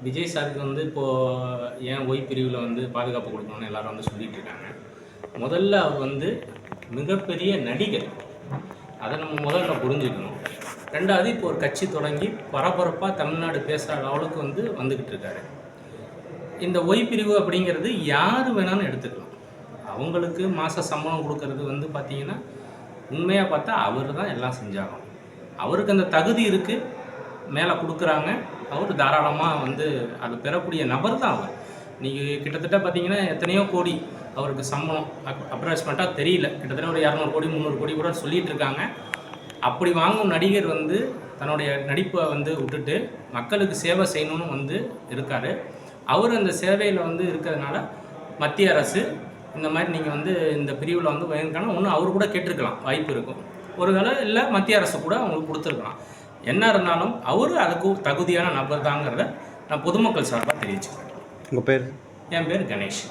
விஜய் சாருக்கு வந்து இப்போது ஏன் ஒய் பிரிவில் வந்து பாதுகாப்பு கொடுக்கணும்னு எல்லாரும் வந்து சொல்லிட்டு இருக்காங்க. முதல்ல அவர் வந்து மிகப்பெரிய நடிகர். அதை நம்ம முதல்ல புரிஞ்சுக்கணும். 2வது இப்போ ஒரு கட்சி தொடங்கி பரபரப்பாக தமிழ்நாடு பேசுகிற லெவலுக்கு வந்து வந்துக்கிட்டு இருக்காரு. இந்த ஒய் பிரிவு அப்படிங்கிறது யார் வேணாலும் எடுத்துக்கலாம். அவங்களுக்கு மாத சம்பளம் கொடுக்கறது வந்து பார்த்திங்கன்னா, உண்மையாக பார்த்தா அவர் தான் எல்லாம் செஞ்சாகணும். அவருக்கு அந்த தகுதி இருக்குது, மேலே கொடுக்குறாங்க. அவர் தாராளமாக வந்து அது பெறக்கூடிய நபர் தான் அவர். நீங்கள் கிட்டத்தட்ட பார்த்தீங்கன்னா எத்தனையோ கோடி அவருக்கு சம்பளம் அப்ராக்சிமேட்டாக தெரியல. கிட்டத்தட்ட ஒரு 200 கோடி 300 கோடி கூட சொல்லிகிட்டு இருக்காங்க. அப்படி வாங்கும் நடிகர் வந்து தன்னுடைய நடிப்பை வந்து விட்டுட்டு மக்களுக்கு சேவை செய்யணும்னு வந்து இருக்கார். அவர் அந்த சேவையில் வந்து இருக்கிறதுனால மத்திய அரசு இந்த மாதிரி நீங்கள் வந்து இந்த பிரிவில் வந்து வாங்கிருக்காங்கன்னா ஒன்று அவர் கூட கேட்டிருக்கலாம், வாய்ப்பு இருக்கும். ஒருவேளை இல்லை மத்திய அரசு கூட அவங்களுக்கு கொடுத்துருக்கலாம். என்ன இருந்தாலும் அவர் அதுக்கு தகுதியான நபர் தாங்கிறத நான் பொதுமக்கள் சார்பாக தெரிவிச்சுக்கிறேன். உங்கள் பேர்? என் பேர் கணேஷ்.